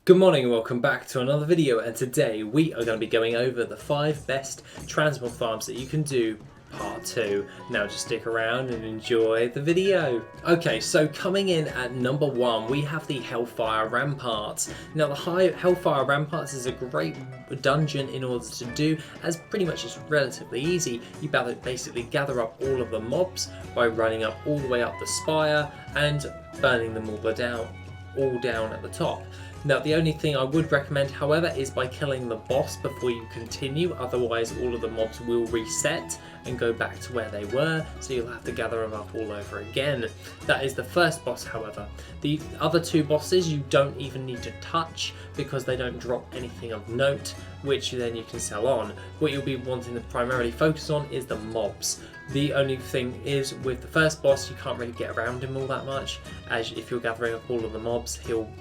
Good morning and welcome back to another video, and today we are going to be going over the 5 best Transmog farms that you can do part 2. Now just stick around and enjoy the video. Okay, so coming in at number 1 we have the Hellfire Ramparts. Now the Hellfire Ramparts is a great dungeon in order to do, as pretty much it's relatively easy. You basically gather up all of the mobs by running up all the way up the spire and burning them all down at the top. Now the only thing I would recommend, however, is by killing the boss before you continue, otherwise all of the mobs will reset and go back to where they were, so you'll have to gather them up all over again. That is the first boss, however. The other 2 bosses you don't even need to touch because they don't drop anything of note, which then you can sell on. What you'll be wanting to primarily focus on is the mobs. The only thing is, with the first boss you can't really get around him all that much, as if you're gathering up all of the mobs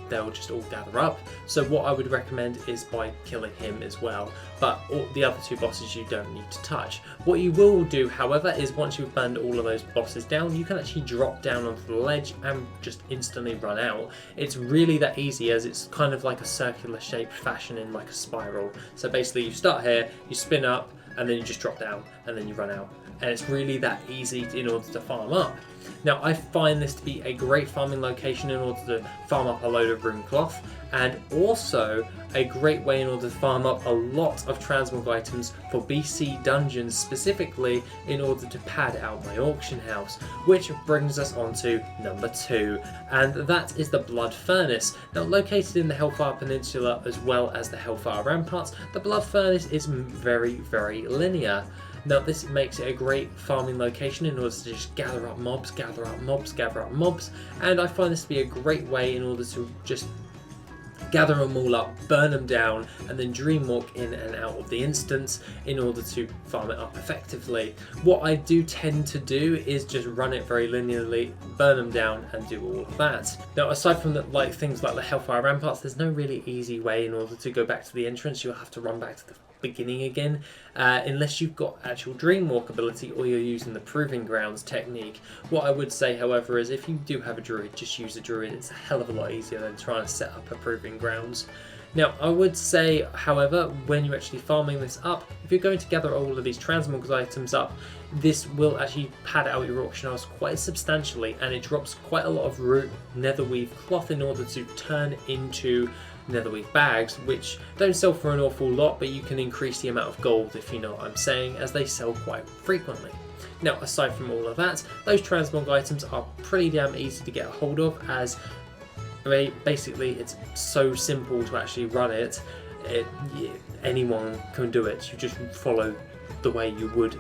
they'll just all gather up. So what I would recommend is by killing him as well, but the other 2 bosses you don't need to touch. What you will do, however, is once you've burned all of those bosses down, you can actually drop down onto the ledge and just instantly run out. It's really that easy, as it's kind of like a circular shaped fashion in like a spiral. So basically you start here, you spin up, and then you just drop down, and then you run out. And it's really that easy in order to farm up. Now I find this to be a great farming location in order to farm up a load of rune cloth, and also a great way in order to farm up a lot of transmog items for BC dungeons, specifically in order to pad out my auction house. Which brings us on to number 2, and that is the Blood Furnace. Now located in the Hellfire Peninsula as well as the Hellfire Ramparts, the Blood Furnace is very linear. Now this makes it a great farming location in order to just gather up mobs, and I find this to be a great way in order to just gather them all up, burn them down, and then dream walk in and out of the instance in order to farm it up effectively. What I do tend to do is just run it very linearly, burn them down, and do all of that. Now aside from things like the Hellfire Ramparts, there's no really easy way in order to go back to the entrance. You'll have to run back to the beginning again, unless you've got actual dream walk ability or you're using the proving grounds technique. What I would say, however, is if you do have a druid, just use a druid. It's a hell of a lot easier than trying to set up a proving grounds. Now I would say, however, when you're actually farming this up, if you're going to gather all of these transmog items up, this will actually pad out your auction house quite substantially, and it drops quite a lot of netherweave cloth in order to turn into netherweave bags, which don't sell for an awful lot, but you can increase the amount of gold, if you know what I'm saying, as they sell quite frequently. Now aside from all of that, those transmog items are pretty damn easy to get a hold of, as basically it's so simple to actually run it. Anyone can do it. You just follow the way you would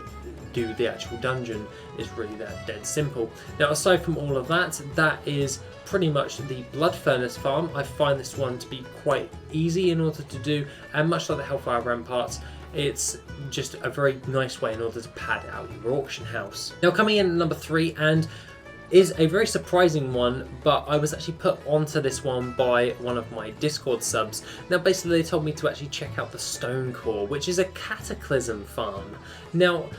do the actual dungeon. Is really that dead simple. Now aside from all of that, that is pretty much the Blood Furnace farm. I find this one to be quite easy in order to do, and much like the Hellfire Ramparts, it's just a very nice way in order to pad out your auction house. Now coming in at number 3, and is a very surprising one, but I was actually put onto this one by one of my Discord subs. Now basically they told me to actually check out the STONECORE, which is a Cataclysm farm. Now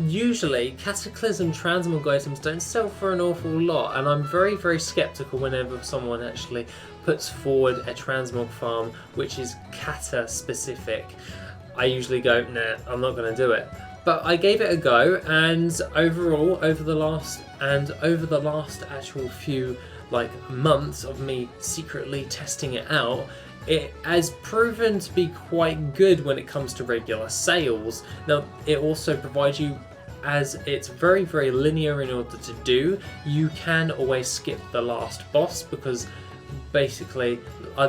usually Cataclysm transmog items don't sell for an awful lot, and I'm very skeptical whenever someone actually puts forward a transmog farm which is Cata specific. I usually go, nah, I'm not going to do it. But I gave it a go, and overall, over the last actual few months of me secretly testing it out, it has proven to be quite good when it comes to regular sales. Now it also provides you, as it's very linear in order to do, you can always skip the last boss, because basically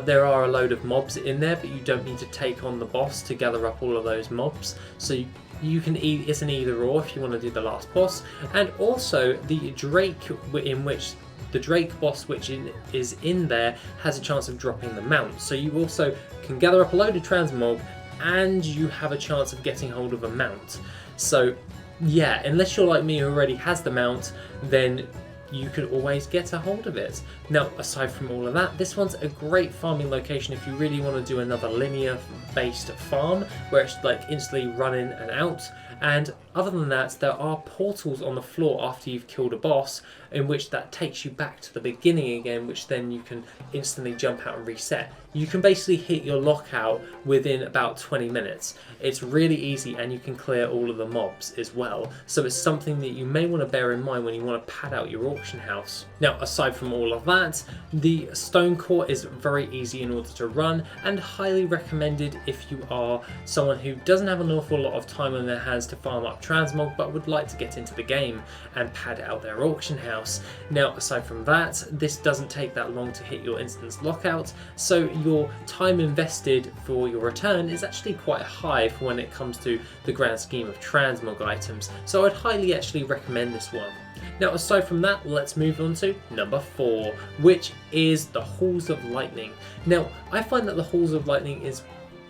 there are a load of mobs in there, but you don't need to take on the boss to gather up all of those mobs. So you can it's an either or if you want to do the last boss. And also the Drake, in which the Drake boss which is in there has a chance of dropping the mount. So you also can gather up a load of transmog and you have a chance of getting hold of a mount. So yeah, unless you're like me who already has the mount, then you could always get a hold of it. Now aside from all of that, this one's a great farming location if you really want to do another linear based farm where it's like instantly run in and out. And Other than that, there are portals on the floor after you've killed a boss, in which that takes you back to the beginning again, which then you can instantly jump out and reset. You can basically hit your lockout within about 20 minutes. It's really easy, and you can clear all of the mobs as well. So it's something that you may want to bear in mind when you want to pad out your auction house. Now, aside from all of that, the STONECORE is very easy in order to run, and highly recommended if you are someone who doesn't have an awful lot of time on their hands to farm up Transmog, but would like to get into the game and pad out their auction house. Now, aside from that, this doesn't take that long to hit your instance lockout, so your time invested for your return is actually quite high for when it comes to the grand scheme of Transmog items, so I'd highly actually recommend this one. Now, aside from that, let's move on to number 4, which is the Halls of Lightning. Now, I find that the Halls of Lightning is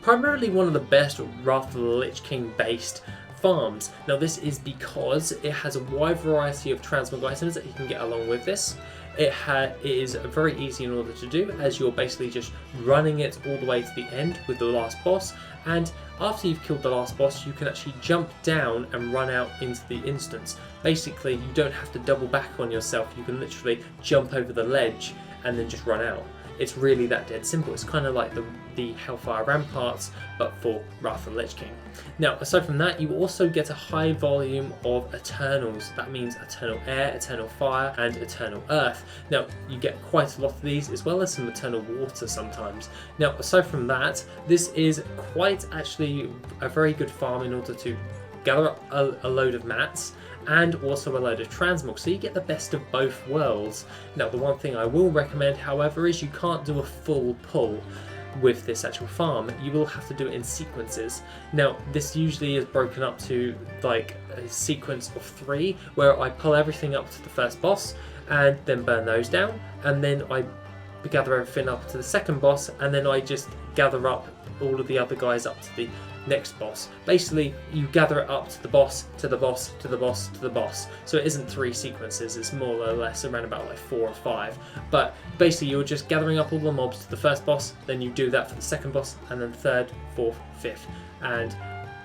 primarily one of the best Wrath of the Lich King based farms. Now, this is because it has a wide variety of Transmog items that you can get along with this. It is very easy in order to do, as you're basically just running it all the way to the end with the last boss, and after you've killed the last boss, you can actually jump down and run out into the instance. Basically, you don't have to double back on yourself, you can literally jump over the ledge and then just run out. It's really that dead simple. It's kind of like the Hellfire Ramparts, but for Wrath of the Lich King. Now, aside from that, you also get a high volume of Eternals. That means Eternal Air, Eternal Fire, and Eternal Earth. Now, you get quite a lot of these, as well as some Eternal Water sometimes. Now, aside from that, this is quite actually a very good farm in order to gather up a load of mats, and also a load of Transmog, so you get the best of both worlds. Now, the one thing I will recommend, however, is you can't do a full pull with this actual farm. You will have to do it in sequences. Now, this usually is broken up to like a sequence of 3, where I pull everything up to the first boss and then burn those down, and then I gather everything up to the second boss, and then I just gather up all of the other guys up to the next boss. Basically, you gather it up to the boss, to the boss, to the boss, to the boss. So it isn't 3 sequences, it's more or less around about like 4 or 5. But basically, you're just gathering up all the mobs to the first boss, then you do that for the second boss, and then third, fourth, fifth. And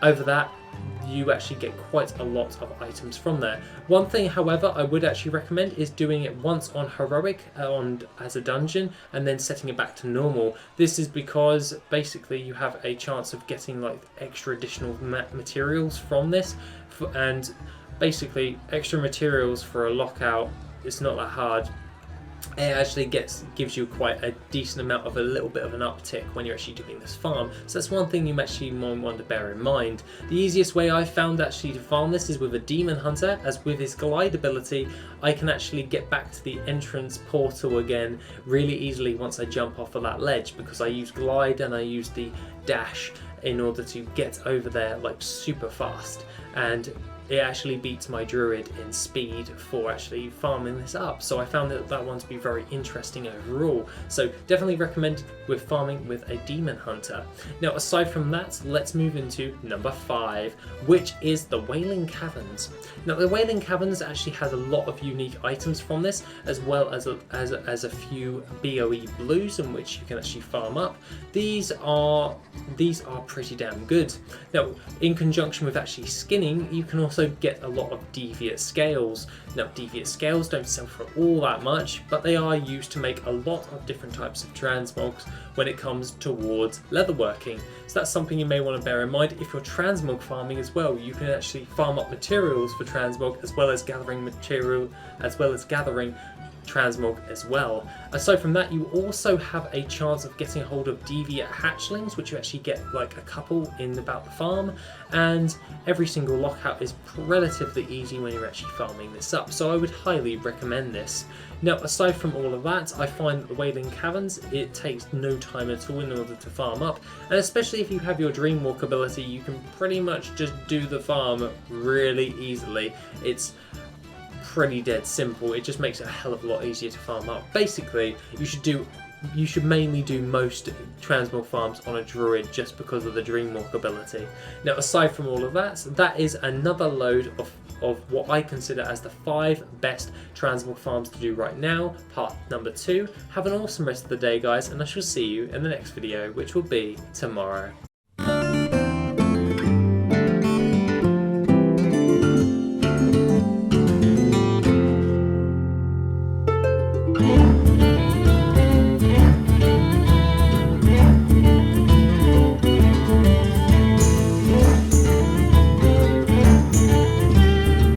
over that, you actually get quite a lot of items from there. One thing, however, I would actually recommend is doing it once on heroic as a dungeon, and then setting it back to normal. This is because basically you have a chance of getting like extra additional materials from this, and basically extra materials for a lockout. It's not that hard. It actually gives you quite a decent amount of a little bit of an uptick when you're actually doing this farm. So that's one thing you actually might want to bear in mind. The easiest way I found actually to farm this is with a Demon Hunter, as with his glide ability, I can actually get back to the entrance portal again really easily once I jump off of that ledge, because I use glide and I use the dash in order to get over there like super fast. And it actually beats my druid in speed for actually farming this up. So I found that one to be very interesting overall. So definitely recommended with farming with a Demon Hunter. Now, aside from that, let's move into number 5, which is the Wailing Caverns. Now, the Wailing Caverns actually has a lot of unique items from this, as well as a few BOE blues in which you can actually farm up. These are pretty damn good. Now, in conjunction with actually skinning, you can also get a lot of deviate scales. Now, deviate scales don't sell for all that much, but they are used to make a lot of different types of transmogs when it comes towards leatherworking. So that's something you may want to bear in mind if you're transmog farming as well. You can actually farm up materials for transmog, as well as gathering transmog as well. Aside from that, you also have a chance of getting a hold of deviate hatchlings, which you actually get like a couple in about the farm, and every single lockout is relatively easy when you're actually farming this up, so I would highly recommend this. Now, aside from all of that, I find that the Wailing Caverns, it takes no time at all in order to farm up, and especially if you have your Dreamwalk ability, you can pretty much just do the farm really easily. It's pretty dead simple. It just makes it a hell of a lot easier to farm up. Basically, you should mainly do most transmog farms on a druid just because of the Dreamwalk ability. Now, aside from all of that, that is another load of what I consider as the 5 best transmog farms to do right now, part number 2. Have an awesome rest of the day, guys, and I shall see you in the next video, which will be tomorrow.